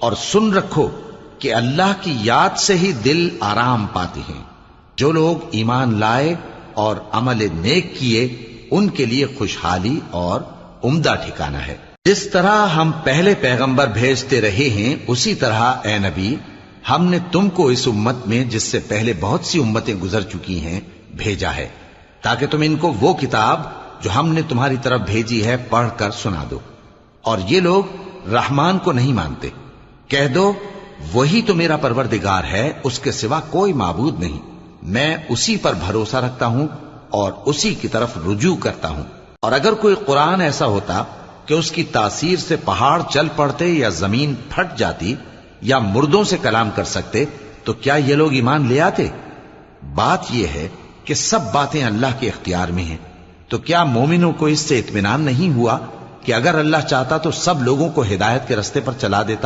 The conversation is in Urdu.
اور سن رکھو کہ اللہ کی یاد سے ہی دل آرام پاتے ہیں۔ جو لوگ ایمان لائے اور عمل نیک کیے ان کے لیے خوشحالی اور عمدہ ٹھکانہ ہے۔ جس طرح ہم پہلے پیغمبر بھیجتے رہے ہیں اسی طرح اے نبی ہم نے تم کو اس امت میں جس سے پہلے بہت سی امتیں گزر چکی ہیں بھیجا ہے، تاکہ تم ان کو وہ کتاب جو ہم نے تمہاری طرف بھیجی ہے پڑھ کر سنا دو۔ اور یہ لوگ رحمان کو نہیں مانتے۔ کہہ دو وہی تو میرا پروردگار ہے، اس کے سوا کوئی معبود نہیں، میں اسی پر بھروسہ رکھتا ہوں اور اسی کی طرف رجوع کرتا ہوں۔ اور اگر کوئی قرآن ایسا ہوتا کہ اس کی تاثیر سے پہاڑ چل پڑتے یا زمین پھٹ جاتی یا مردوں سے کلام کر سکتے تو کیا یہ لوگ ایمان لے آتے؟ بات یہ ہے کہ سب باتیں اللہ کے اختیار میں ہیں۔ تو کیا مومنوں کو اس سے اطمینان نہیں ہوا کہ اگر اللہ چاہتا تو سب لوگوں کو ہدایت کے رستے پر چلا دیتا؟